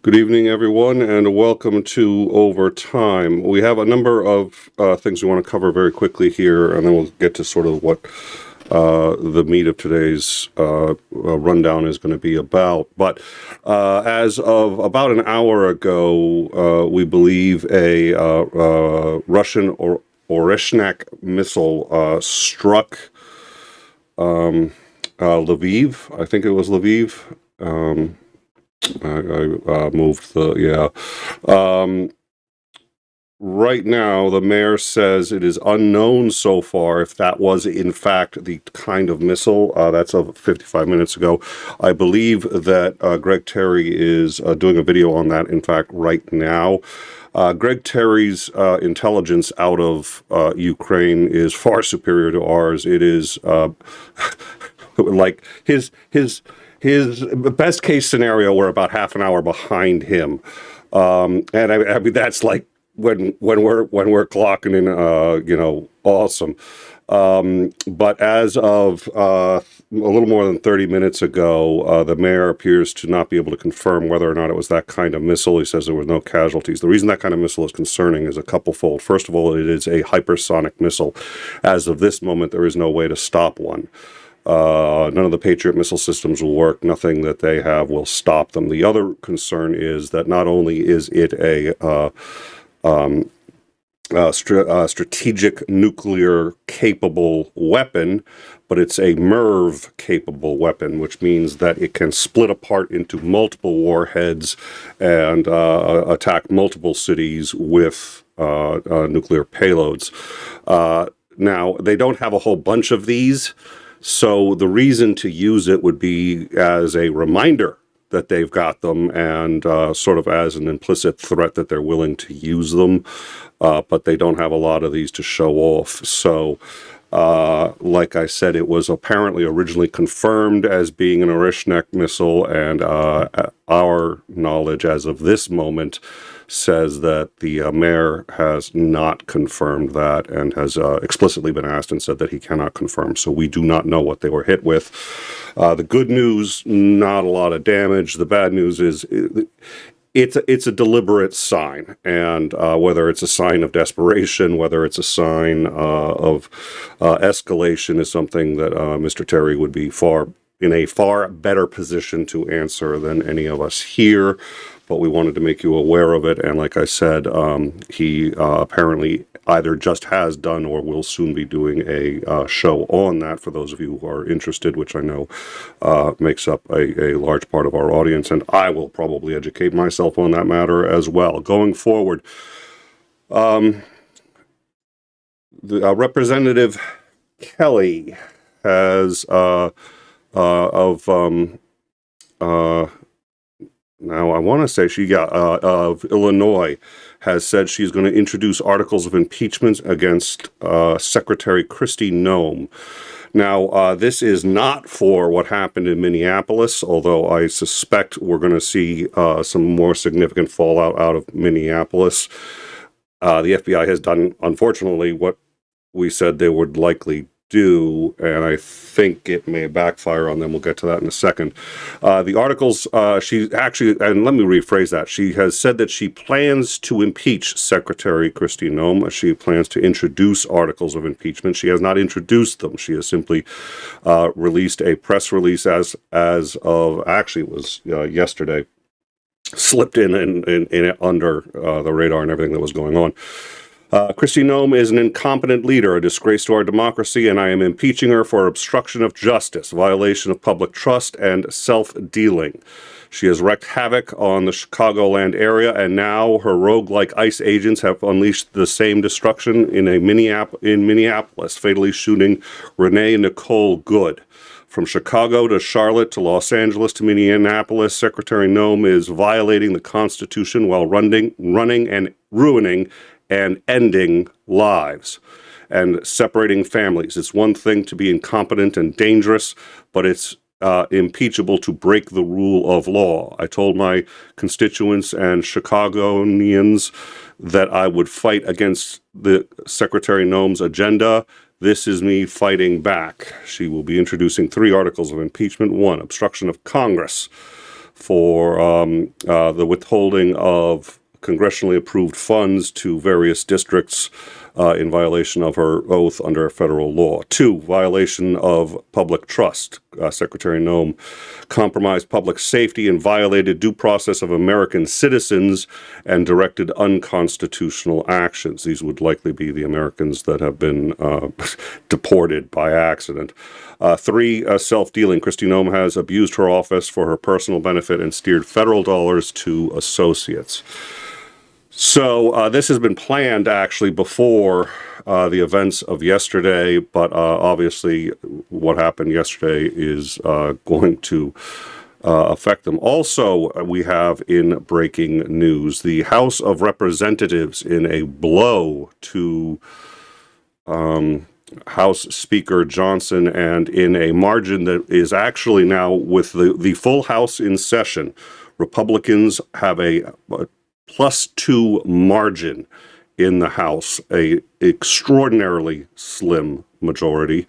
Good evening, everyone, and welcome to Overtime. We have a number of things we want to cover very quickly here, and then we'll get to sort of what the meat of today's rundown is going to be about. But as of about an hour ago, we believe a Russian Oreshnak missile struck Lviv. I think it was Lviv. I moved right now, the mayor says it is unknown so far if that was in fact the kind of missile. That's of 55 minutes ago. I believe that Greg Terry is doing a video on that, in fact, right now. Greg Terry's intelligence out of Ukraine is far superior to ours. It is like his best case scenario, we're about half an hour behind him, and I mean that's like when we're clocking in, awesome. But as of a little more than 30 minutes ago, the mayor appears to not be able to confirm whether or not it was that kind of missile. He says there were no casualties. The reason that kind of missile is concerning is a couple-fold. First of all, it is a hypersonic missile. As of this moment, there is no way to stop one. None of the Patriot missile systems will work. Nothing that they have will stop them. The other concern is that not only is it a strategic nuclear capable weapon, but it's a MIRV capable weapon, which means that it can split apart into multiple warheads and attack multiple cities with nuclear payloads. Now, they don't have a whole bunch of these. So the reason to use it would be as a reminder that they've got them and sort of as an implicit threat that they're willing to use them, but they don't have a lot of these to show off. So like I said, it was apparently originally confirmed as being an Oreshnak missile, and our knowledge as of this moment says that the mayor has not confirmed that and has explicitly been asked and said that he cannot confirm. So we do not know what they were hit with. The good news, not a lot of damage. The bad news is it's a deliberate sign, and whether it's a sign of desperation, whether it's a sign of escalation is something that Mr. Terry would be in a far better position to answer than any of us here. But we wanted to make you aware of it, and like I said, he apparently either just has done or will soon be doing a show on that for those of you who are interested, which I know makes up a large part of our audience, and I will probably educate myself on that matter as well. Going forward, the Representative Kelly has now, I want to say of Illinois, has said she's going to introduce articles of impeachment against Secretary Kristi Noem. Now, this is not for what happened in Minneapolis, although I suspect we're going to see some more significant fallout out of Minneapolis. The FBI has done, unfortunately, what we said they would likely do, and I think it may backfire on them. We'll get to that in a second. The articles, she actually, and let me rephrase that, she has said that she plans to impeach Secretary Kristi Noem. She plans to introduce articles of impeachment. She has not introduced them. She has simply released a press release as of, actually it was yesterday, slipped in under the radar and everything that was going on. Kristi Noem is an incompetent leader, a disgrace to our democracy, and I am impeaching her for obstruction of justice, violation of public trust, and self-dealing. She has wreaked havoc on the Chicagoland area, and now her rogue-like ICE agents have unleashed the same destruction in Minneapolis, fatally shooting Renee Nicole Good. From Chicago to Charlotte to Los Angeles to Minneapolis, Secretary Noem is violating the Constitution while running and ruining and ending lives and separating families. It's one thing to be incompetent and dangerous, but it's impeachable to break the rule of law. I told my constituents and Chicagoans that I would fight against the Secretary Noem's agenda. This is me fighting back. She will be introducing 3 articles of impeachment. 1, obstruction of Congress. for the withholding of congressionally approved funds to various districts in violation of her oath under federal law. 2, violation of public trust. Secretary Noem compromised public safety and violated due process of American citizens and directed unconstitutional actions. These would likely be the Americans that have been deported by accident. 3, self-dealing. Kristi Noem has abused her office for her personal benefit and steered federal dollars to associates. So this has been planned actually before the events of yesterday, but obviously what happened yesterday is going to affect them. Also, we have in breaking news, the House of Representatives, in a blow to House Speaker Johnson and in a margin that is actually now with the full House in session, Republicans have a +2 margin in the House, a extraordinarily slim majority.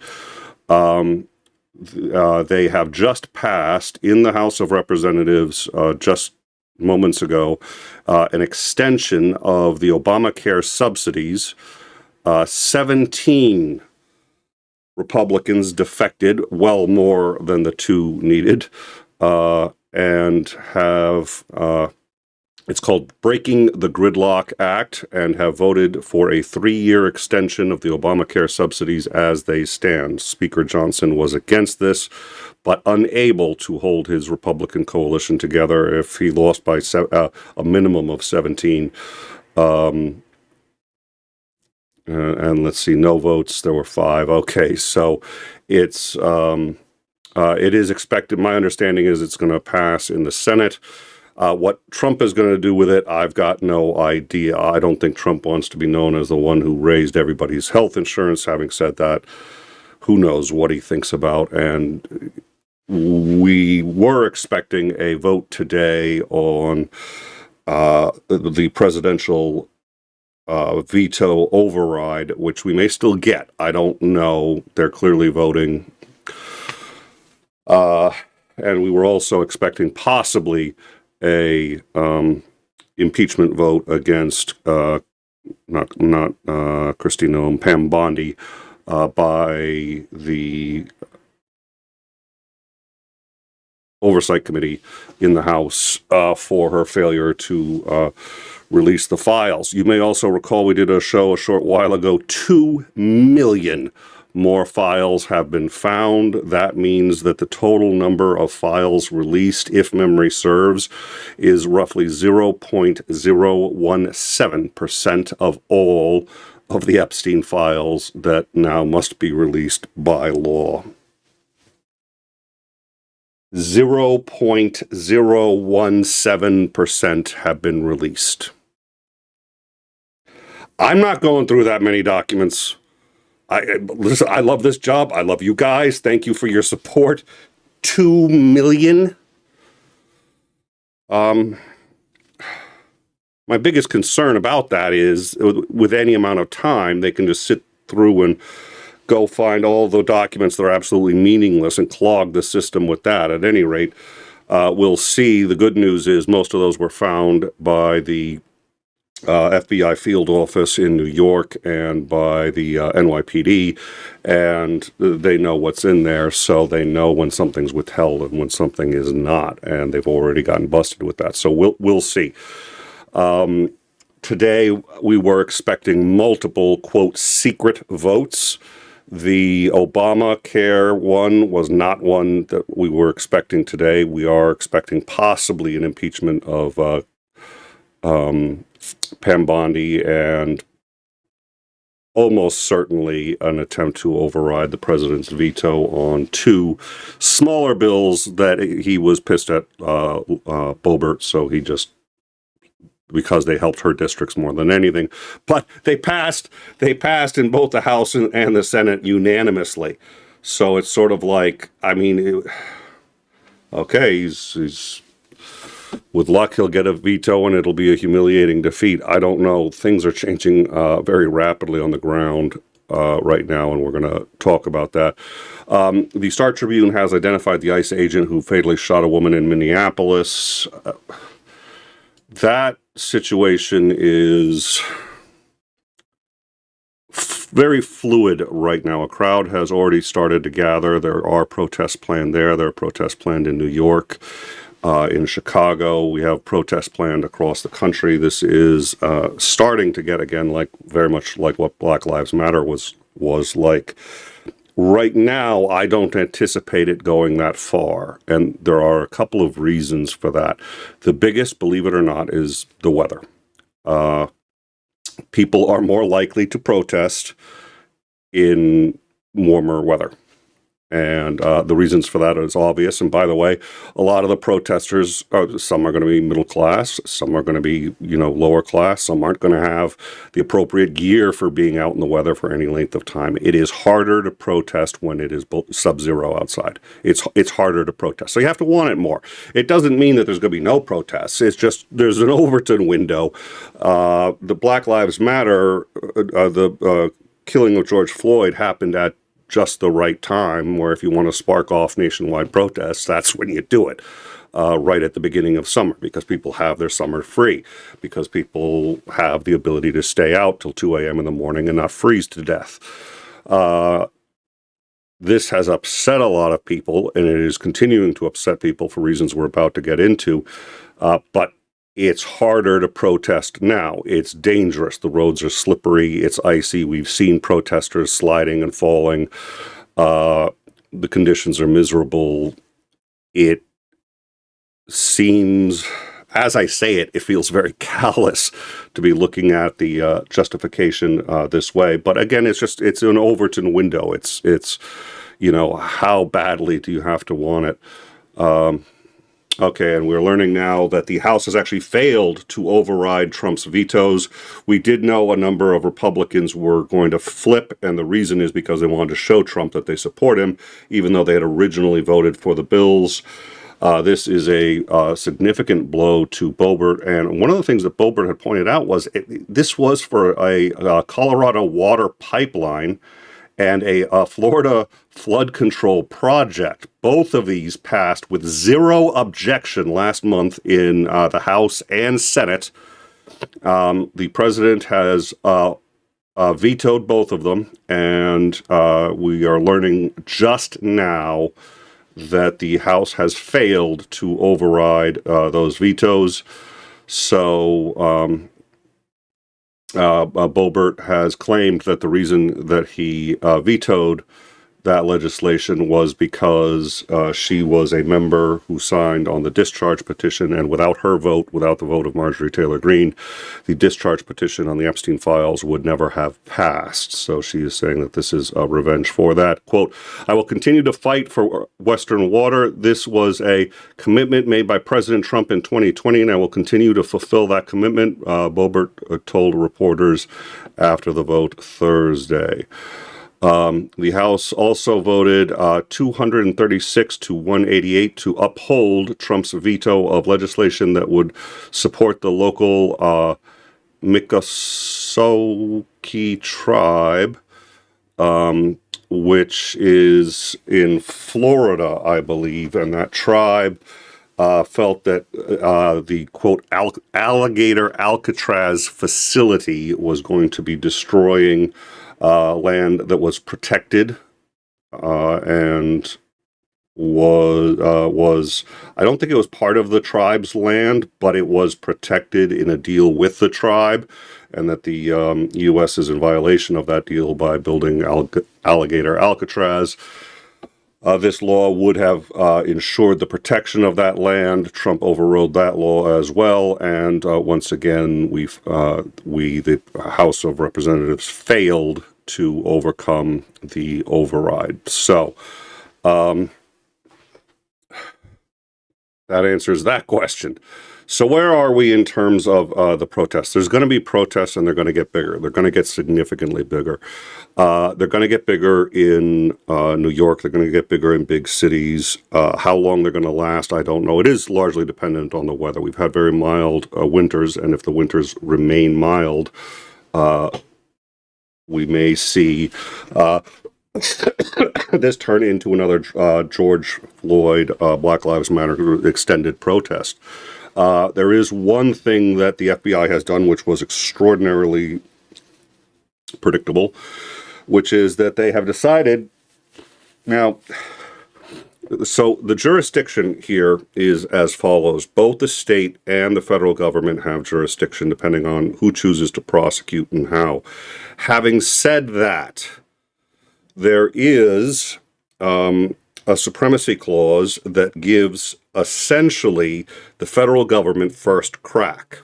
They have just passed in the House of Representatives just moments ago an extension of the Obamacare subsidies. 17 Republicans defected, well more than the 2 needed, and have it's called Breaking the Gridlock Act, and have voted for a 3-year extension of the Obamacare subsidies as they stand. Speaker Johnson was against this, but unable to hold his Republican coalition together if he lost by a minimum of 17. And let's see, no votes, there were 5. Okay, so it's it is expected, my understanding is it's going to pass in the Senate. What Trump is going to do with it, I've got no idea. I don't think Trump wants to be known as the one who raised everybody's health insurance. Having said that, who knows what he thinks about. And we were expecting a vote today on the presidential veto override, which we may still get. I don't know. They're clearly voting. And we were also expecting possibly a impeachment vote against not Kristi Noem, Pam Bondi, by the Oversight Committee in the House for her failure to release the files. You may also recall we did a show a short while ago. 2 million more files have been found. That means that the total number of files released, if memory serves, is roughly 0.017% of all of the Epstein files that now must be released by law. 0.017% have been released. I'm not going through that many documents. Listen, I love this job. I love you guys. Thank you for your support. 2 million. My biggest concern about that is with any amount of time, they can just sit through and go find all the documents that are absolutely meaningless and clog the system with that. At any rate, we'll see. The good news is most of those were found by the FBI field office in New York and by the NYPD, and they know what's in there, so they know when something's withheld and when something is not, and they've already gotten busted with that. So we'll see. Today, we were expecting multiple, quote, secret votes. The Obamacare one was not one that we were expecting today. We are expecting possibly an impeachment of Pam Bondi, and almost certainly an attempt to override the president's veto on 2 smaller bills that he was pissed at Boebert, so he just, because they helped her districts more than anything. But they passed in both the House and the Senate unanimously. So it's sort of like, I mean, okay, he's with luck, he'll get a veto and it'll be a humiliating defeat. I don't know. Things are changing very rapidly on the ground. right now, and we're going to talk about that. The Star Tribune has identified the ICE agent who fatally shot a woman in Minneapolis. That situation is very fluid right now. A crowd has already started to gather. There are protests planned there. There are protests planned in New York, in Chicago. We have protests planned across the country. This is starting to get, again, very much like what Black Lives Matter was like. Right now, I don't anticipate it going that far, and there are a couple of reasons for that. The biggest, believe it or not, is the weather. People are more likely to protest in warmer weather. And the reasons for that is obvious. And by the way, a lot of the protesters, some are going to be middle class, some are going to be, lower class, some aren't going to have the appropriate gear for being out in the weather for any length of time. It is harder to protest when it is sub-zero outside. It's harder to protest. So you have to want it more. It doesn't mean that there's going to be no protests. It's just there's an Overton window. The Black Lives Matter, the killing of George Floyd happened at just the right time, where if you want to spark off nationwide protests, that's when you do it, right at the beginning of summer, because people have their summer free, because people have the ability to stay out till 2 a.m. in the morning and not freeze to death. This has upset a lot of people, and it is continuing to upset people for reasons we're about to get into, but it's harder to protest now. It's dangerous. The roads are slippery. It's icy. We've seen protesters sliding and falling. The conditions are miserable. It seems, as I say it, it feels very callous to be looking at the justification this way. But again, it's an Overton window. It's how badly do you have to want it? Okay, and we're learning now that the House has actually failed to override Trump's vetoes. We did know a number of Republicans were going to flip, and the reason is because they wanted to show Trump that they support him, even though they had originally voted for the bills. This is a significant blow to Boebert, and one of the things that Boebert had pointed out was this was for a Colorado water pipeline and a Florida flood control project. Both of these passed with zero objection last month in the House and Senate. The president has vetoed both of them, and we are learning just now that the House has failed to override those vetoes. So Boebert has claimed that the reason that he vetoed that legislation was because she was a member who signed on the discharge petition, and without her vote, without the vote of Marjorie Taylor Greene, the discharge petition on the Epstein files would never have passed. So she is saying that this is a revenge for that. Quote, "I will continue to fight for Western water. This was a commitment made by President Trump in 2020, and I will continue to fulfill that commitment," Boebert told reporters after the vote Thursday. The House also voted 236 to 188 to uphold Trump's veto of legislation that would support the local Miccosukee tribe, which is in Florida, I believe, and that tribe felt that the, quote, alligator Alcatraz facility was going to be destroying land that was protected and was I don't think it was part of the tribe's land, but it was protected in a deal with the tribe, and that the U.S. is in violation of that deal by building alligator Alcatraz. This law would have ensured the protection of that land. Trump overrode that law as well, and once again, the House of Representatives, failed to overcome the override. So that answers that question. So where are we in terms of the protests? There's going to be protests, and they're going to get bigger. They're going to get significantly bigger. They're going to get bigger in New York. They're going to get bigger in big cities. How long they're going to last, I don't know. It is largely dependent on the weather. We've had very mild winters, and if the winters remain mild, we may see this turn into another George Floyd Black Lives Matter extended protest. There is one thing that the FBI has done which was extraordinarily predictable, which is that they have decided now. So the jurisdiction here is as follows. Both the state and the federal government have jurisdiction depending on who chooses to prosecute and how. Having said that, there is a supremacy clause that gives essentially the federal government first crack.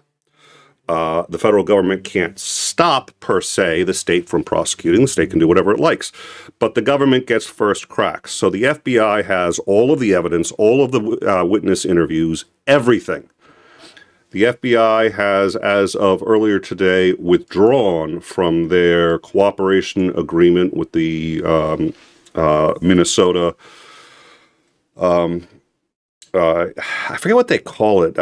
The federal government can't stop, per se, the state from prosecuting. The state can do whatever it likes. But the government gets first crack. So the FBI has all of the evidence, all of the witness interviews, everything. The FBI has, as of earlier today, withdrawn from their cooperation agreement with the Minnesota, I forget what they call it,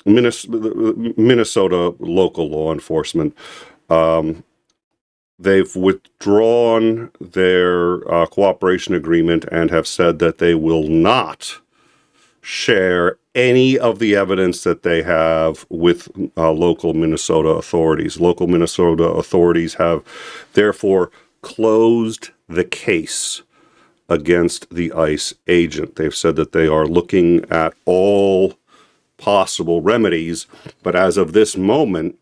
Minnesota local law enforcement. They've withdrawn their cooperation agreement and have said that they will not share any of the evidence that they have with local Minnesota authorities. Local Minnesota authorities have therefore closed the case against the ICE agent. They've said that they are looking at all possible remedies, but as of this moment,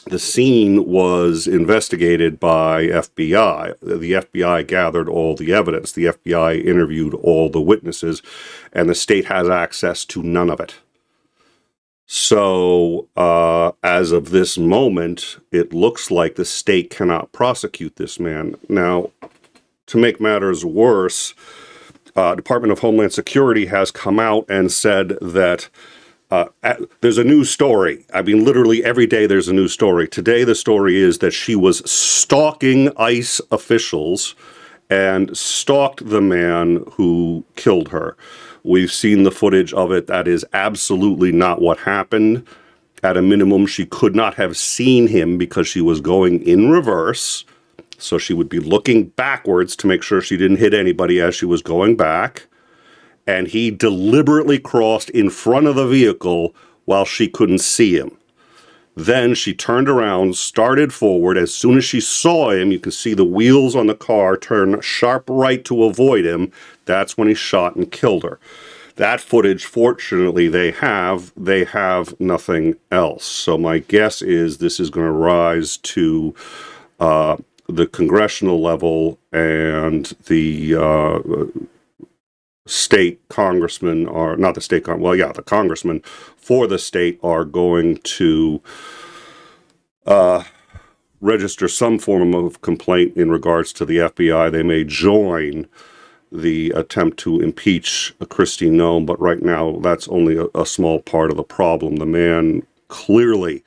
the scene was investigated by FBI. The FBI gathered all the evidence. The FBI interviewed all the witnesses, and the state has access to none of it. So, as of this moment, it looks like the state cannot prosecute this man. Now, to make matters worse, Department of Homeland Security has come out and said that there's a new story. I mean, literally every day there's a new story. Today the story is that she was stalking ICE officials and stalked the man who killed her. We've seen the footage of it. That is absolutely not what happened. At a minimum, she could not have seen him because she was going in reverse. So she would be looking backwards to make sure she didn't hit anybody as she was going back. And he deliberately crossed in front of the vehicle while she couldn't see him. Then she turned around, started forward. As soon as she saw him, you can see the wheels on the car turn sharp right to avoid him. That's when he shot and killed her. That footage, fortunately, they have nothing else. So my guess is this is going to rise to the congressional level, and the state congressmen are not the state the congressmen for the state are going to register some form of complaint in regards to the FBI. They may join the attempt to impeach Kristi Noem, but right now that's only a small part of the problem. The man clearly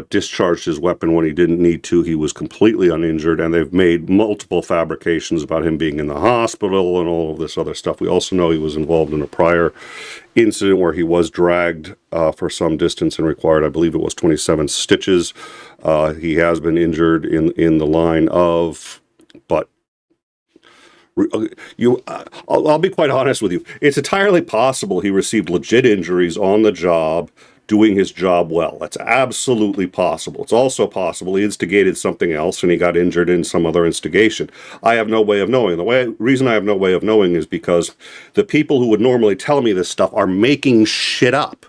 discharged his weapon when he didn't need to. He was completely uninjured, and they've made multiple fabrications about him being in the hospital and all of this other stuff. We also know he was involved in a prior incident where he was dragged for some distance and required, I believe it was 27 stitches. He has been injured in the line of, but I'll be quite honest with you. It's entirely possible he received legit injuries on the job, doing his job well. That's absolutely possible. It's also possible he instigated something else and he got injured in some other instigation. I have no way of knowing. The reason I have no way of knowing is because the people who would normally tell me this stuff are making shit up.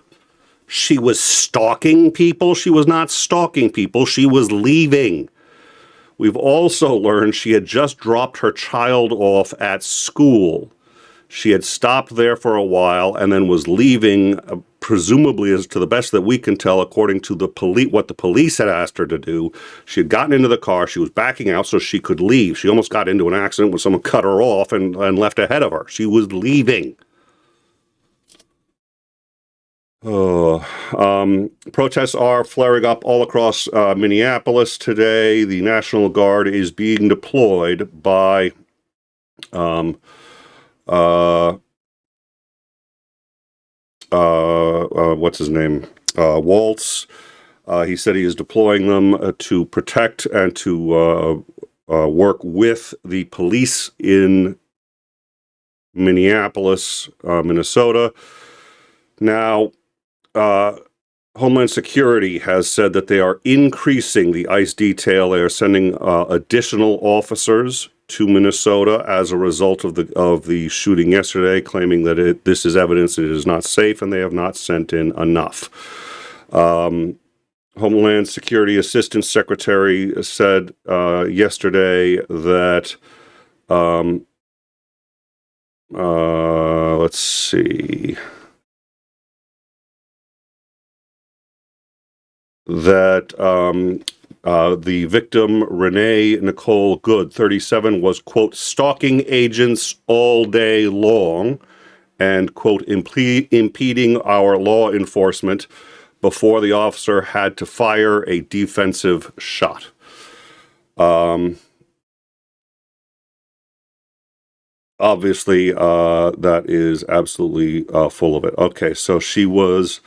She was stalking people. She was not stalking people. She was leaving. We've also learned she had just dropped her child off at school. She had stopped there for a while and then was leaving, presumably, as to the best that we can tell, according to the police, what the police had asked her to do. She had gotten into the car. She was backing out so she could leave. She almost got into an accident when someone cut her off and left ahead of her. She was leaving. Protests are flaring up all across Minneapolis today. The National Guard is being deployed by what's his name? Waltz. He said he is deploying them to protect and to work with the police in Minneapolis, Minnesota. Now, Homeland Security has said that they are increasing the ICE detail. They are sending additional officers to Minnesota as a result of the shooting yesterday, claiming that this is evidence that it is not safe, and they have not sent in enough. Homeland Security Assistant Secretary said yesterday that let's see. That the victim, Renee Nicole Good, 37, was, quote, stalking agents all day long and, quote, impeding our law enforcement before the officer had to fire a defensive shot. Obviously, that is absolutely full of it. Okay, so she was...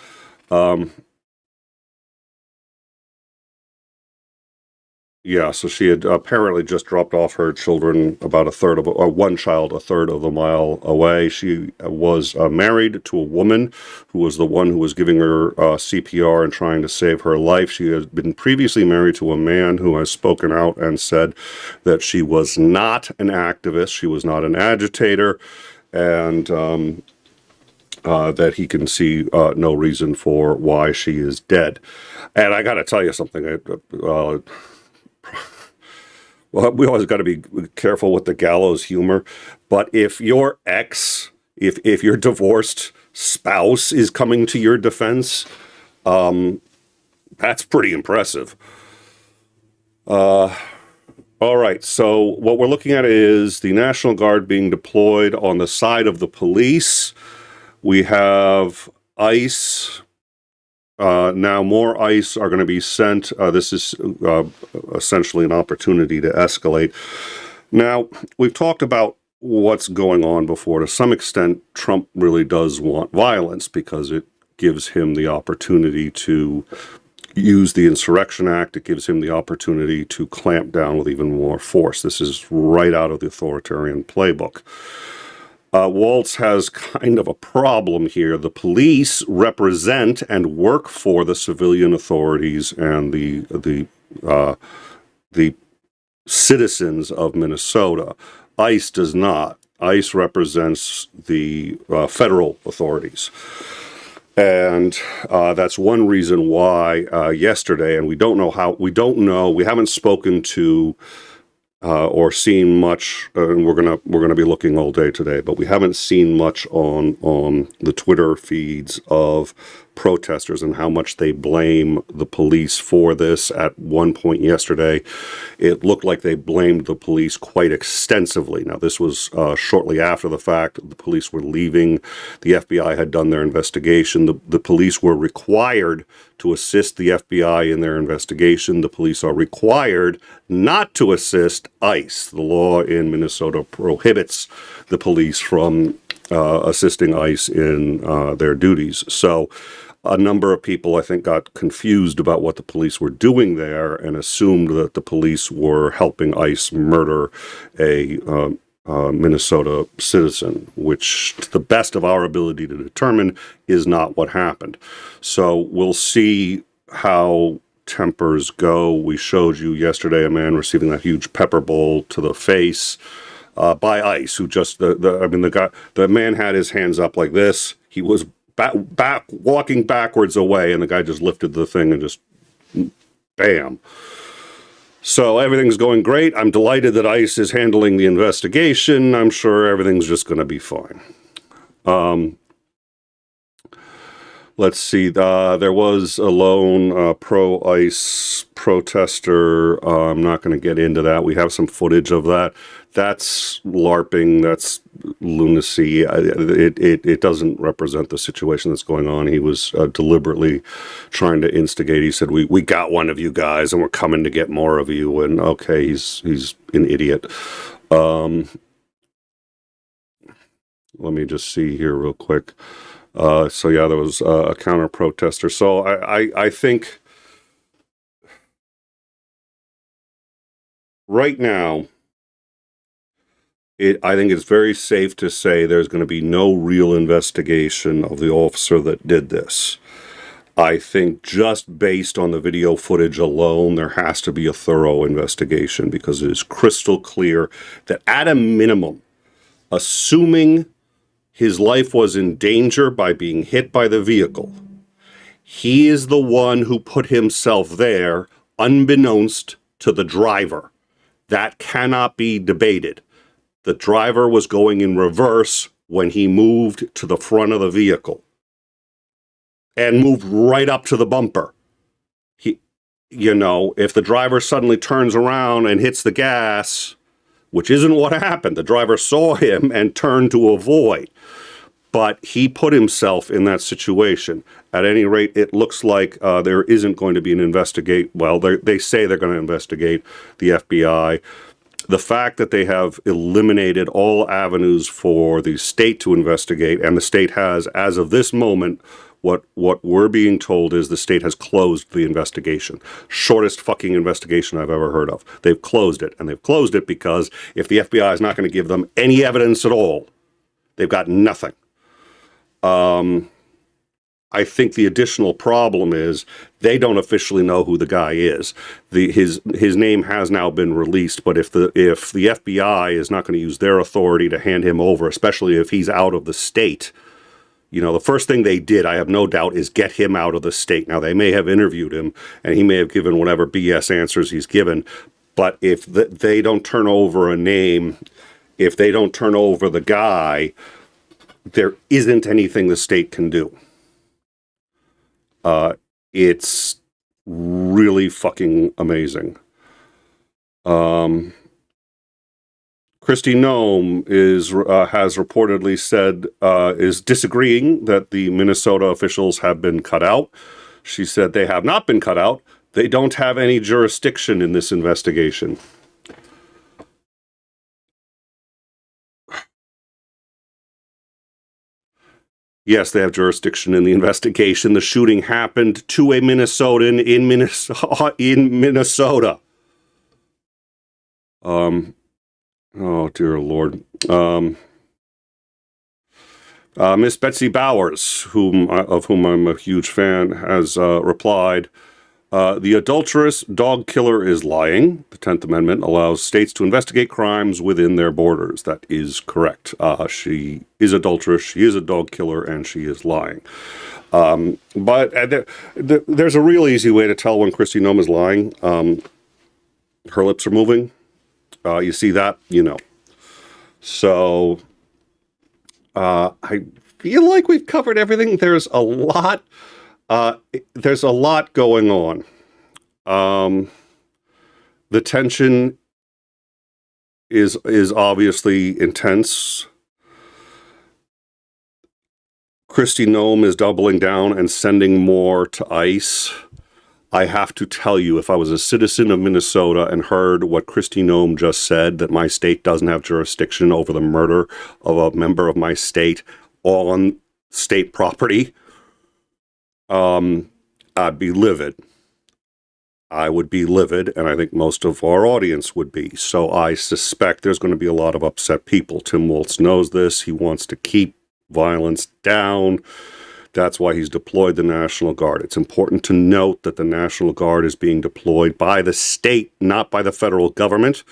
Yeah, so she had apparently just dropped off her children about one child a third of a mile away. She was married to a woman who was the one who was giving her CPR and trying to save her life. She has been previously married to a man who has spoken out and said that she was not an activist, she was not an agitator, and that he can see no reason for why she is dead. And I got to tell you something. Well, we always got to be careful with the gallows humor, but if your if your divorced spouse is coming to your defense, that's pretty impressive. All right, so what we're looking at is the National Guard being deployed on the side of the police. We have ICE. Now more ICE are going to be sent. This is essentially an opportunity to escalate. Now, we've talked about what's going on before. To some extent, Trump really does want violence because it gives him the opportunity to use the Insurrection Act. It gives him the opportunity to clamp down with even more force. This is right out of the authoritarian playbook. Waltz has kind of a problem here. The police represent and work for the civilian authorities and the citizens of Minnesota. ICE does not. ICE represents the federal authorities. And that's one reason why yesterday, and we haven't spoken to or seen much, and we're gonna be looking all day today, but we haven't seen much on the Twitter feeds of protesters and how much they blame the police for this. At one point yesterday, it looked like they blamed the police quite extensively. Now, this was shortly after the fact. The police were leaving. The FBI had done their investigation. The police were required to assist the FBI in their investigation. The police are required not to assist ICE. The law in Minnesota prohibits the police from assisting ICE in their duties. So a number of people, I think, got confused about what the police were doing there and assumed that the police were helping ICE murder a Minnesota citizen, which, to the best of our ability to determine, is not what happened. So we'll see how tempers go. We showed you yesterday a man receiving that huge pepper bowl to the face by ICE, who just the man had his hands up like this. He was back walking backwards away, and the guy just lifted the thing and just bam. So everything's going great. I'm delighted that ICE is handling the investigation. I'm sure everything's just going to be fine. Let's see. There was a lone pro-ICE protester. I'm not going to get into that. We have some footage of that. That's LARPing. That's lunacy. It doesn't represent the situation that's going on. He was deliberately trying to instigate. He said, "We got one of you guys, and we're coming to get more of you." And okay, he's an idiot. Let me just see here real quick. So yeah, there was a counter protester. So I think right now, I think it's very safe to say there's going to be no real investigation of the officer that did this. I think just based on the video footage alone, there has to be a thorough investigation because it is crystal clear that at a minimum, assuming his life was in danger by being hit by the vehicle, he is the one who put himself there unbeknownst to the driver. That cannot be debated. The driver was going in reverse when he moved to the front of the vehicle and moved right up to the bumper. If the driver suddenly turns around and hits the gas, which isn't what happened, the driver saw him and turned to avoid, but he put himself in that situation. At any rate, it looks like there isn't going to be an investigate. Well, they say they're going to investigate the FBI. The fact that they have eliminated all avenues for the state to investigate, and the state has, as of this moment, what we're being told is the state has closed the investigation. Shortest fucking investigation I've ever heard of. They've closed it, and they've closed it because if the FBI is not going to give them any evidence at all, they've got nothing. I think the additional problem is they don't officially know who the guy is. His name has now been released, but if the FBI is not going to use their authority to hand him over, especially if he's out of the state, the first thing they did, I have no doubt, is get him out of the state. Now, they may have interviewed him, and he may have given whatever BS answers he's given, but if they don't turn over a name, if they don't turn over the guy, there isn't anything the state can do. It's really fucking amazing. Kristi Noem has reportedly said, is disagreeing that the Minnesota officials have been cut out. She said they have not been cut out. They don't have any jurisdiction in this investigation. Yes, they have jurisdiction in the investigation. The shooting happened to a Minnesotan in Minnesota. Oh, dear Lord. Miss Betsy Bowers, of whom I'm a huge fan, has replied, the adulterous dog killer is lying. The 10th Amendment allows states to investigate crimes within their borders. That is correct. She is adulterous, she is a dog killer, and she is lying. But there's a real easy way to tell when Kristi Noem is lying. Her lips are moving. You see that? So I feel like we've covered everything. There's a lot going on. The tension is obviously intense. Kristi Noem is doubling down and sending more to ICE. I have to tell you, if I was a citizen of Minnesota and heard what Kristi Noem just said, that my state doesn't have jurisdiction over the murder of a member of my state on state property, I'd be livid. I would be livid, and I think most of our audience would be. So I suspect there's going to be a lot of upset people. Tim Walz knows this. He wants to keep violence down. That's why he's deployed the National Guard. It's important to note that the National Guard is being deployed by the state, not by the federal government.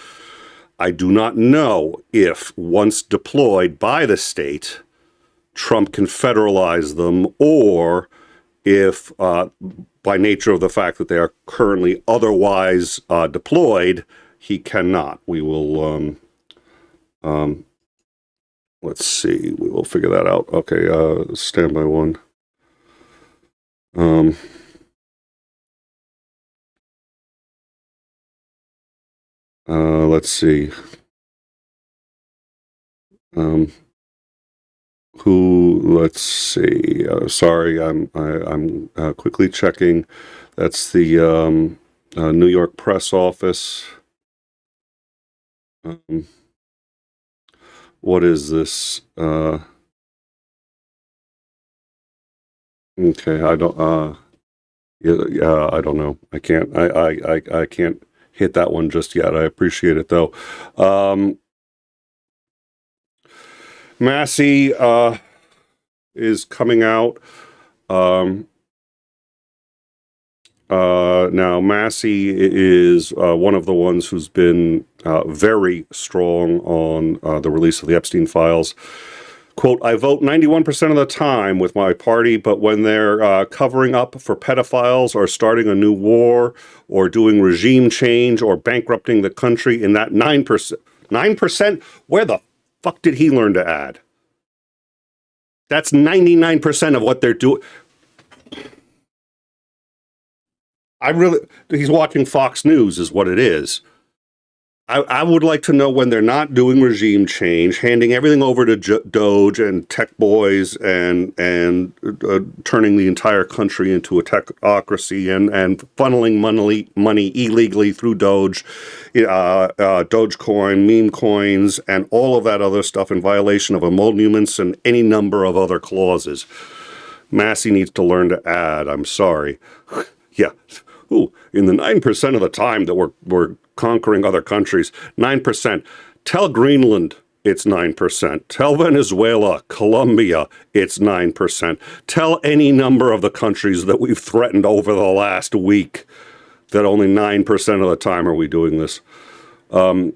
I do not know if, once deployed by the state, Trump can federalize them, or if, by nature of the fact that they are currently otherwise deployed, he cannot. We will, let's see, we will figure that out. Okay, standby one. Let's see. Let's see. Sorry, I'm quickly checking. That's the New York press office. What is this? Okay, I don't. Yeah, I don't know. I can't hit that one just yet. I appreciate it, though. Massey is coming out. Now, Massey is one of the ones who's been very strong on the release of the Epstein files. Quote, I vote 91% of the time with my party, but when they're covering up for pedophiles or starting a new war or doing regime change or bankrupting the country in that 9%, where the fuck did he learn to add? That's 99% of what they're doing. He's watching Fox News is what it is. I would like to know when they're not doing regime change, handing everything over to Doge and tech boys and turning the entire country into a technocracy and funneling money illegally through Doge, Dogecoin, meme coins, and all of that other stuff in violation of emoluments and any number of other clauses. Massey needs to learn to add. I'm sorry. Yeah. Ooh, in the 9% of the time that we're conquering other countries, 9%. Tell Greenland it's 9%. Tell Venezuela, Colombia, it's 9%. Tell any number of the countries that we've threatened over the last week that only 9% of the time are we doing this. I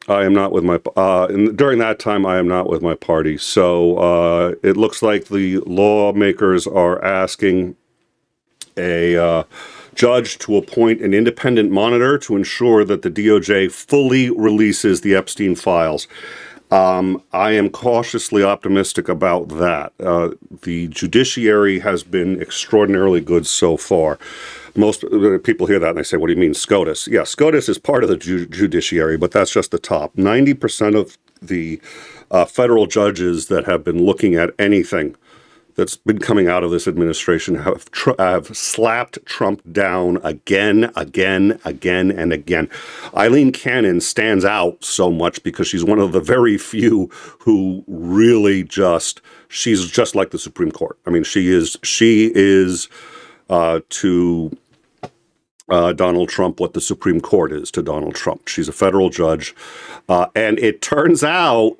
am not with my, during that time, I am not with my party. So it looks like the lawmakers are asking a judge to appoint an independent monitor to ensure that the DOJ fully releases the Epstein files. I am cautiously optimistic about that. The judiciary has been extraordinarily good so far. Most people hear that and they say, what do you mean, SCOTUS? Yeah, SCOTUS is part of the judiciary, but that's just the top. 90% of the federal judges that have been looking at anything that's been coming out of this administration have slapped Trump down again, and again. 𝐒𝐤𝐜𝐴𝐿EEN 𝐸𝐼𝐶𝐸 stands out so much because she's one of the very few who really she's just like the Supreme Court. I mean, she is to Donald Trump what the Supreme Court is to Donald Trump. She's a federal judge. And it turns out,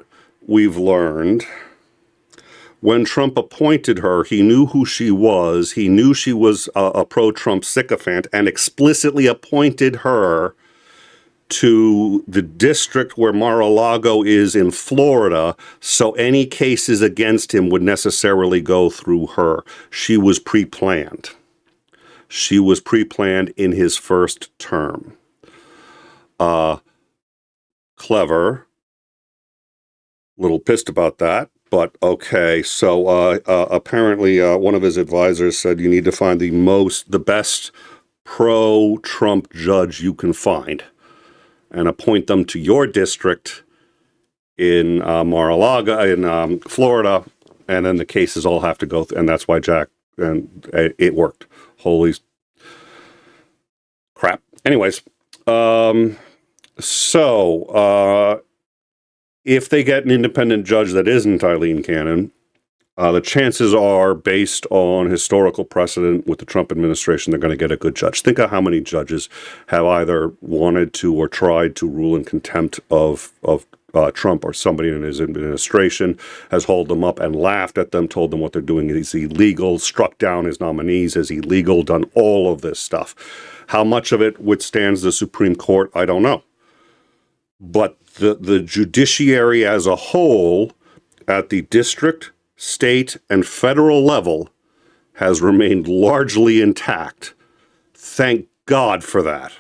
we've learned, when Trump appointed her, he knew who she was. He knew she was a pro-Trump sycophant and explicitly appointed her to the district where Mar-a-Lago is in Florida, so any cases against him would necessarily go through her. She was pre-planned. She was pre-planned in his first term. Clever. Little pissed about that. But okay, so apparently one of his advisors said you need to find the best pro-Trump judge you can find and appoint them to your district in Mar-a-Lago, in Florida, and then the cases all have to go and that's why and it worked. Holy crap. Anyways, if they get an independent judge that isn't 𝐒𝐤𝐜𝐴𝐿EEN 𝐸𝐼𝐶𝐸, the chances are, based on historical precedent with the Trump administration, they're going to get a good judge. Think of how many judges have either wanted to or tried to rule in contempt of Trump or somebody in his administration, has hauled them up and laughed at them, told them what they're doing is illegal, struck down his nominees as illegal, done all of this stuff. How much of it withstands the Supreme Court, I don't know. But the judiciary as a whole, at the district, state, and federal level, has remained largely intact. Thank God for that.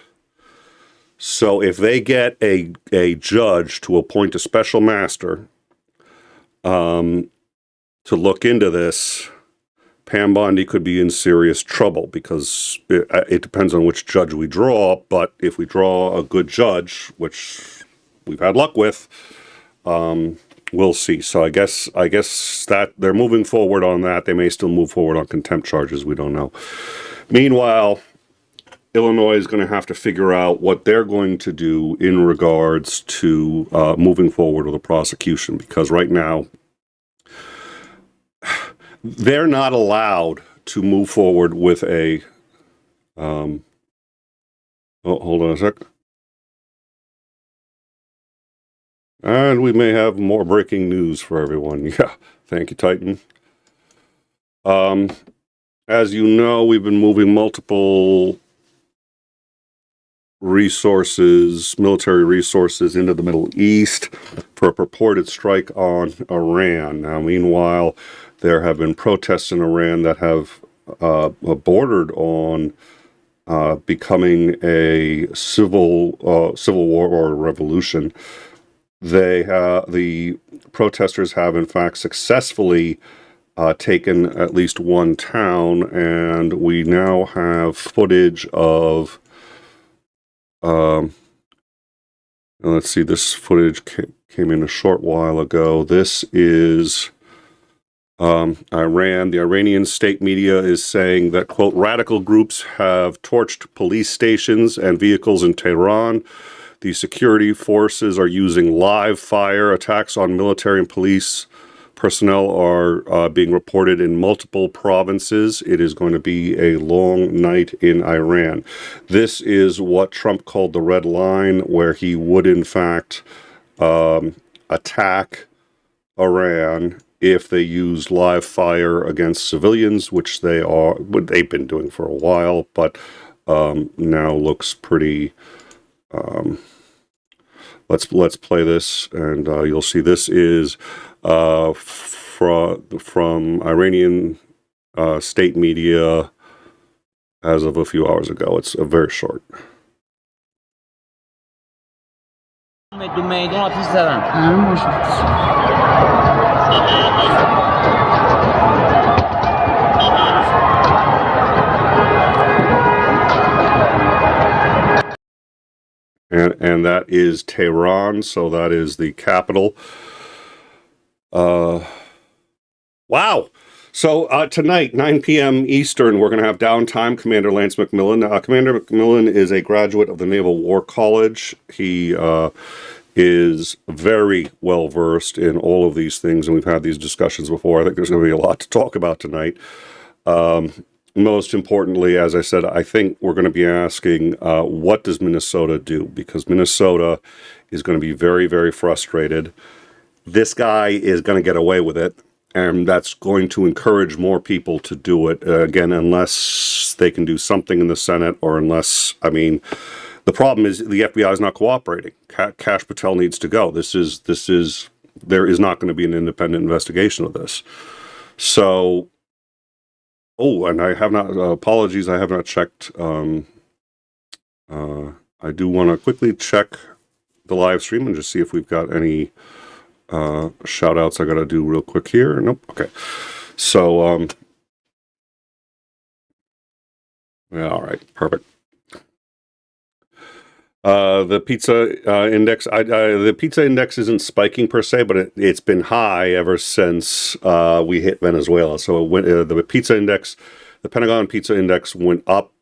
So if they get a judge to appoint a special master to look into this, Pam Bondi could be in serious trouble because it depends on which judge we draw. But if we draw a good judge, which we've had luck with, we'll see. So I guess that they're moving forward on that. They may still move forward on contempt charges. We don't know. Meanwhile, Illinois is going to have to figure out what they're going to do in regards to moving forward with a prosecution, because right now they're not allowed to move forward with a hold on a sec. And we may have more breaking news for everyone. Yeah, thank you, Titan. As you know, we've been moving multiple resources, military resources, into the Middle East for a purported strike on Iran. Now, meanwhile, there have been protests in Iran that have bordered on becoming a civil war or a revolution. The protesters have, in fact, successfully taken at least one town, and we now have footage of. Let's see, this footage came in a short while ago. This is Iran. The Iranian state media is saying that, quote, radical groups have torched police stations and vehicles in Tehran. The security forces are using live fire. Attacks on military and police personnel are being reported in multiple provinces. It is going to be a long night in Iran. This is what Trump called the red line, where he would, in fact, attack Iran if they use live fire against civilians, which they've been doing for a while, but now looks pretty. Let's play this, and you'll see this is from Iranian state media as of a few hours ago. It's very short. And that is Tehran, so that is the capital. Wow. So tonight, 9 p.m. Eastern, we're going to have Downtime, Commander Lance McMillan. Commander McMillan is a graduate of the Naval War College. He is very well versed in all of these things, and we've had these discussions before. I think there's going to be a lot to talk about tonight. Most importantly, as I said, I think we're going to be asking, what does Minnesota do? Because Minnesota is going to be very, very frustrated. This guy is going to get away with it, and that's going to encourage more people to do it, again, unless they can do something in the Senate, or unless, I mean, the problem is the FBI is not cooperating. Kash Patel needs to go. There is not going to be an independent investigation of this. So, and I have not, apologies, I have not checked. I do want to quickly check the live stream and just see if we've got any shout outs I got to do real quick here. Nope. Okay. So, yeah, all right. Perfect. The pizza index, the pizza index isn't spiking per se, but it's been high ever since we hit Venezuela. So the pizza index, the Pentagon pizza index went up,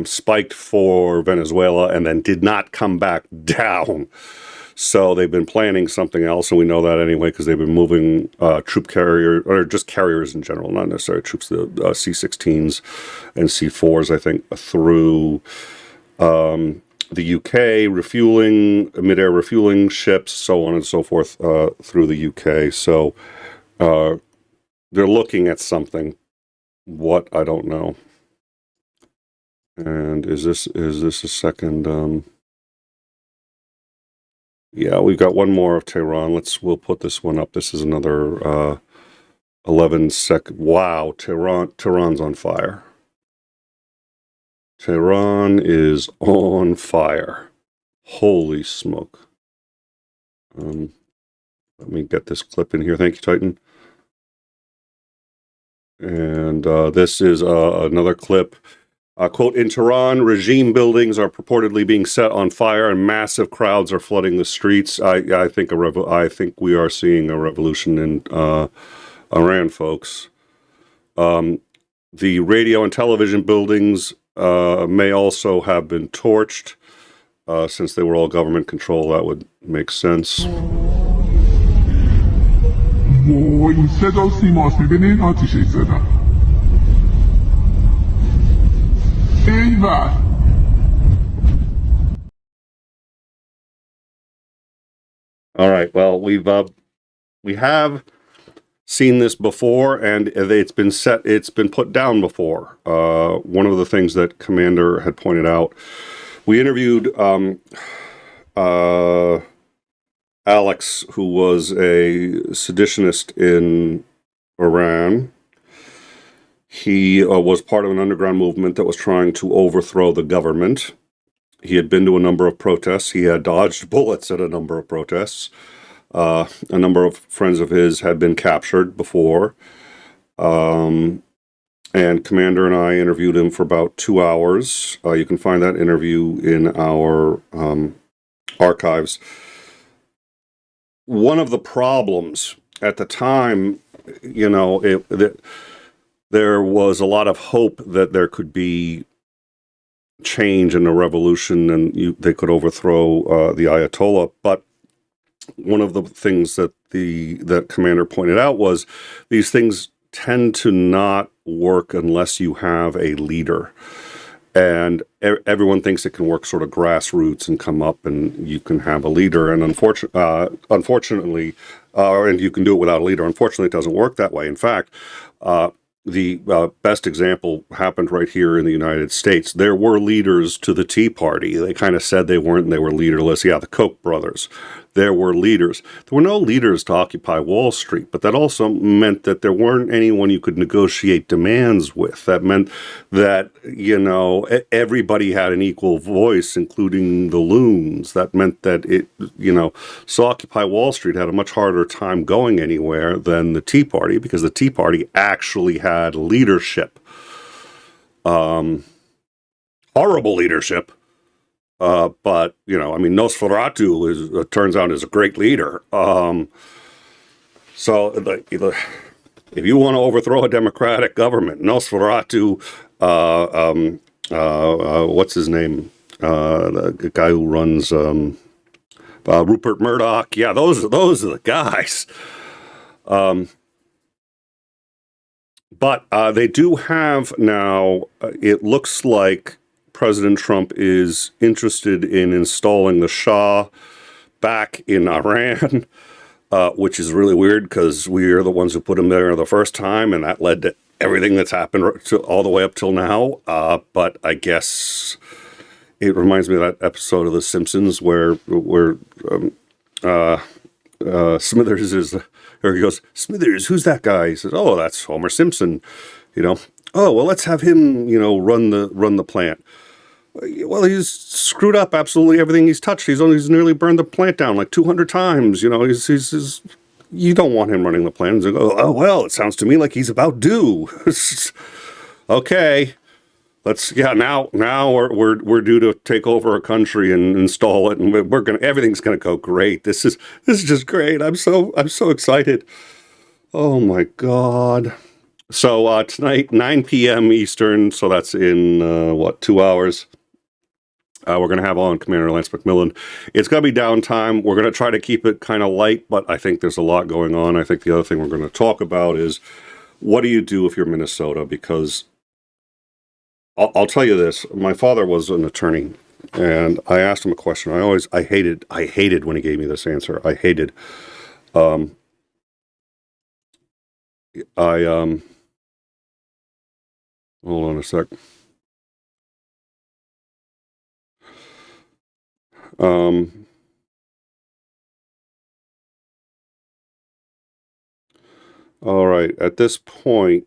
spiked for Venezuela, and then did not come back down. So they've been planning something else, and we know that anyway because they've been moving troop carrier, or just carriers in general, not necessarily troops, the C-16s and C-4s, I think, through the UK, refueling, mid-air refueling ships, so on and so forth, through the UK. So they're looking at something. What, I don't know. And is this a second? Yeah, we've got one more of Tehran. We'll put this one up. This is another 11 second. Wow, Tehran's on fire. Tehran is on fire. Holy smoke. Let me get this clip in here. Thank you, Titan. And this is another clip. Quote, in Tehran, regime buildings are purportedly being set on fire and massive crowds are flooding the streets. I think we are seeing a revolution in Iran, folks. The radio and television buildings may also have been torched. Since they were all government control, that would make sense. این صدا سیماست میبینین آتیشش زدن ایول All right. Well, we have seen this before, and it's been put down before. One of the things that Commander had pointed out, we interviewed Alex, who was a seditionist in Iran. He was part of an underground movement that was trying to overthrow the government. He had been to a number of protests. He had dodged bullets at a number of protests. A number of friends of his had been captured before. And Commander and I interviewed him for about 2 hours. You can find that interview in our archives. One of the problems at the time, there was a lot of hope that there could be change and a revolution, and they could overthrow the Ayatollah. But one of the things that that Commander pointed out was these things tend to not work unless you have a leader. And everyone thinks it can work sort of grassroots and come up and you can have a leader. And unfortunately, and you can do it without a leader. Unfortunately, it doesn't work that way. In fact, the best example happened right here in the United States. There were leaders to the Tea Party. They kind of said they weren't, and they were leaderless. Yeah, the Koch brothers. There were leaders. There were no leaders to occupy Wall Street, but that also meant that there weren't anyone you could negotiate demands with. That meant that, everybody had an equal voice, including the loons. That meant that so Occupy Wall Street had a much harder time going anywhere than the Tea Party, because the Tea Party actually had leadership. Horrible leadership. But, Nosferatu turns out is a great leader. So if you want to overthrow a democratic government, Nosferatu, what's his name? The guy who runs, Rupert Murdoch. Yeah, those are the guys. But they do have now, it looks like President Trump is interested in installing the Shah back in Iran, which is really weird because we are the ones who put him there the first time, and that led to everything that's happened all the way up till now. But I guess it reminds me of that episode of The Simpsons where Smithers is, or he goes, "Smithers, who's that guy?" He says, "Oh, that's Homer Simpson." Oh, well, let's have him, run the plant. Well, he's screwed up absolutely everything he's touched. He's nearly burned the plant down like 200 times. He's you don't want him running the plant. He's like, oh, well, it sounds to me like he's about due. Okay, now we're due to take over a country and install it, and everything's gonna go great. This is just great. I'm so excited. Oh my God. So tonight, 9 p.m. Eastern, so that's in 2 hours. We're going to have on Commander Lance McMillan. It's going to be downtime. We're going to try to keep it kind of light, but I think there's a lot going on. I think the other thing we're going to talk about is, what do you do if you're Minnesota? Because I'll tell you this. My father was an attorney, and I asked him a question. I hated when he gave me this answer. I hated. Hold on a sec. All right. At this point,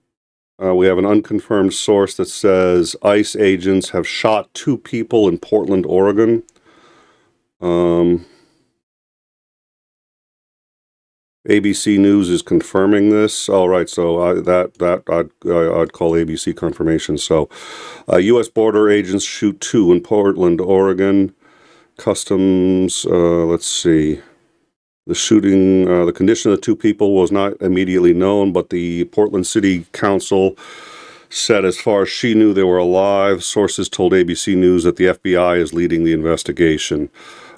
we have an unconfirmed source that says ICE agents have shot 2 people in Portland, Oregon. ABC News is confirming this. All right, so I'd call ABC confirmation. So, U.S. border agents shoot 2 in Portland, Oregon. Customs. Let's see. The shooting. The condition of the 2 people was not immediately known, but the Portland City Council said, as far as she knew, they were alive. Sources told ABC News that the FBI is leading the investigation.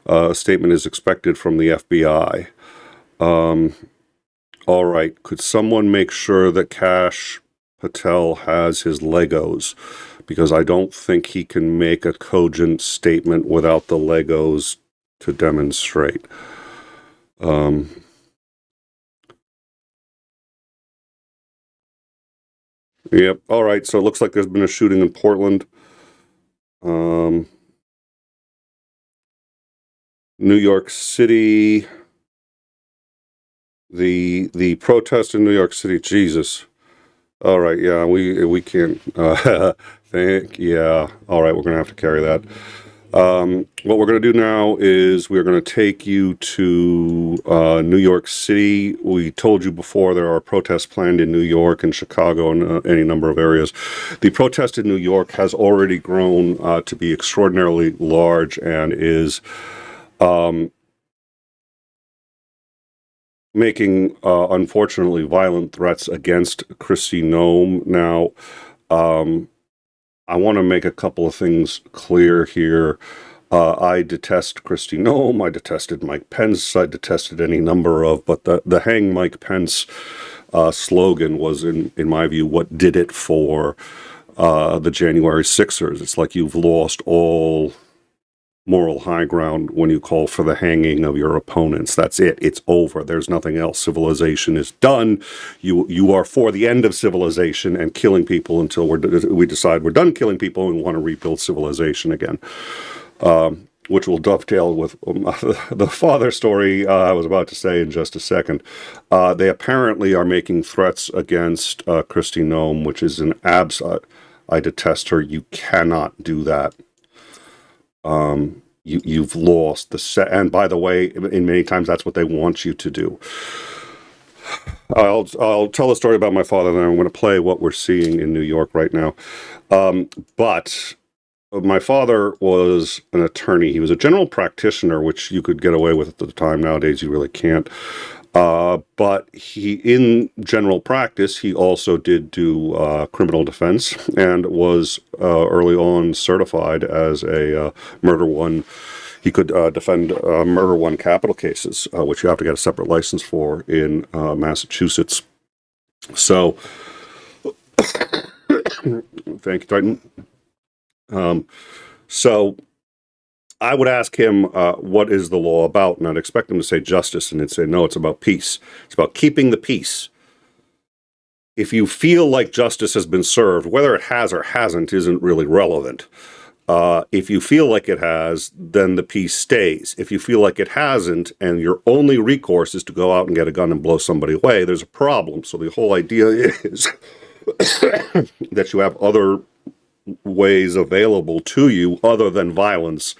A statement is expected from the FBI. All right. Could someone make sure that Kash Patel has his Legos? Because I don't think he can make a cogent statement without the Legos to demonstrate. Yep. All right. So it looks like there's been a shooting in Portland. New York City. The protest in New York City. Jesus. All right. Yeah. We can't. Yeah. All right. We're gonna have to carry that. What we're going to do now is we're going to take you to New York City. We told you before there are protests planned in New York and Chicago and any number of areas. The protest in New York has already grown to be extraordinarily large and is making, unfortunately, violent threats against Kristi Noem. Now, I want to make a couple of things clear here. I detest Kristi Noem. I detested Mike Pence. I detested any number of, but the Hang Mike Pence slogan was, in my view, what did it for the January Sixers. It's like you've lost all moral high ground when you call for the hanging of your opponents. That's it. It's over. There's nothing else. Civilization is done. You are for the end of civilization and killing people until we decide we're done killing people and we want to rebuild civilization again. Which will dovetail with the father story I was about to say in just a second. They apparently are making threats against Kristi Noem, which is an I detest her. You cannot do that. You've lost and by the way, in many times that's what they want you to do. I'll tell a story about my father, then I'm going to play what we're seeing in New York right now. But my father was an attorney. He was a general practitioner, which you could get away with at the time. Nowadays, you really can't. But in general practice, he also did do criminal defense and was early on certified as a murder one. He could defend murder one capital cases, which you have to get a separate license for in Massachusetts. So, thank you, Titan. So I would ask him, what is the law about? And I'd expect him to say justice, and he'd say, no, it's about peace. It's about keeping the peace. If you feel like justice has been served, whether it has or hasn't isn't really relevant. If you feel like it has, then the peace stays. If you feel like it hasn't, and your only recourse is to go out and get a gun and blow somebody away, there's a problem. So the whole idea is that you have other ways available to you other than violence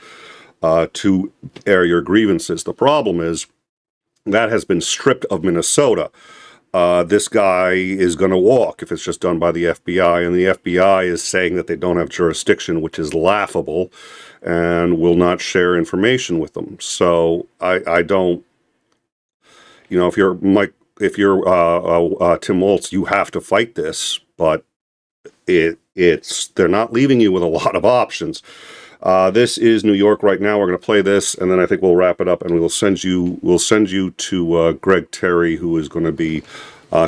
to air your grievances. The problem is that has been stripped of Minnesota. This guy is going to walk if it's just done by the FBI, and the FBI is saying that they don't have jurisdiction, which is laughable, and will not share information with them. So I don't, if you're Tim Waltz, you have to fight this, but they're not leaving you with a lot of options. This is New York right now. We're going to play this, and then I think we'll wrap it up, and we'll send you to Greg Terry, who is going to be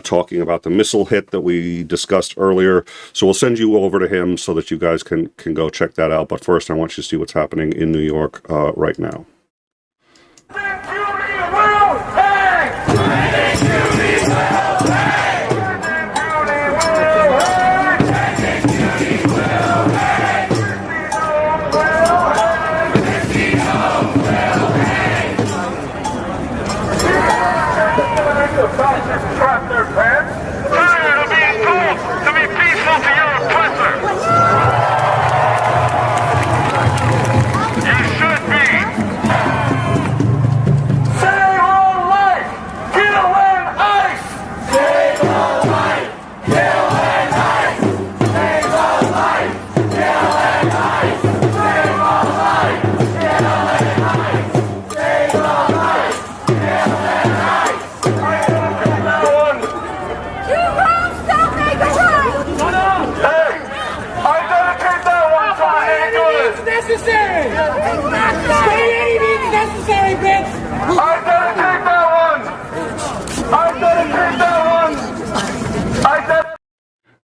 talking about the missile hit that we discussed earlier. So we'll send you over to him so that you guys can go check that out. But first, I want you to see what's happening in New York right now.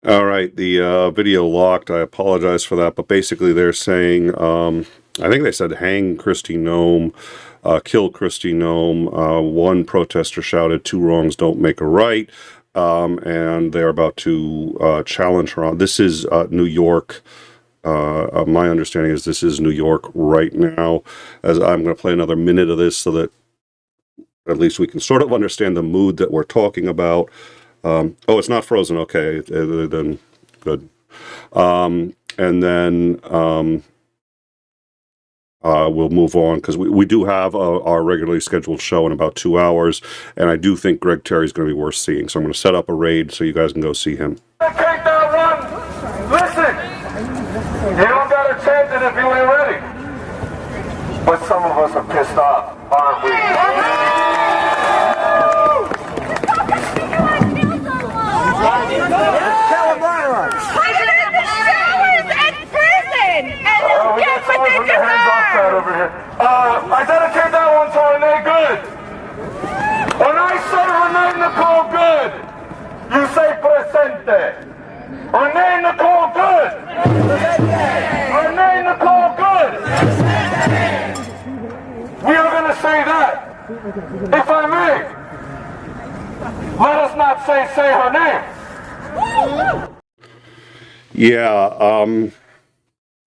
All right, the video locked. I apologize for that, but basically they're saying I think they said hang Kristi Noem, kill Kristi Noem. One protester shouted, "Two wrongs don't make a right," and they're about to challenge her on. This is New York. My understanding is this is New York right now. As I'm going to play another minute of this so that at least we can sort of understand the mood that we're talking about. Oh, it's not frozen. Okay, then good. And then we'll move on because we do have our regularly scheduled show in about 2 hours, and I do think Greg Terry's going to be worth seeing. So I'm going to set up a raid so you guys can go see him. Take that one. Listen, you don't got to change it if you ain't ready. But some of us are pissed off, aren't we? Over here. I dedicate that one to Renee Good. When I say Renee Nicole Good, you say presente. Renee Nicole Good. Renee Nicole Good. We are going to say that. If I may, let us not say her name. Yeah,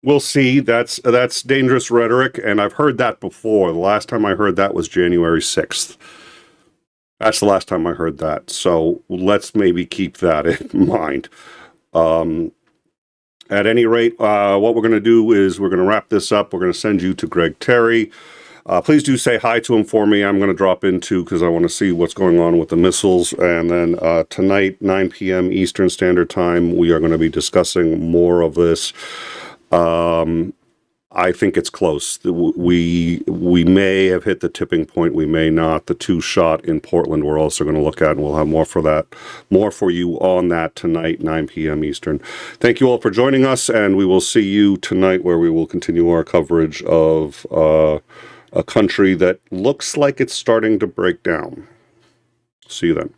we'll see. That's dangerous rhetoric, and I've heard that before. The last time I heard that was January 6th. That's the last time I heard that. So let's maybe keep that in mind. At any rate, what we're going to do is we're going to wrap this up. We're going to send you to Greg Terry. Please do say hi to him for me. I'm going to drop into because I want to see what's going on with the missiles. And then tonight, 9 p.m. Eastern Standard Time, we are going to be discussing more of this. I think it's close. We may have hit the tipping point. We may not. The 2 shot in Portland we're also going to look at, and we'll have more for you on that tonight, 9 p.m. Eastern. Thank you all for joining us, and we will see you tonight where we will continue our coverage of a country that looks like it's starting to break down. See you then.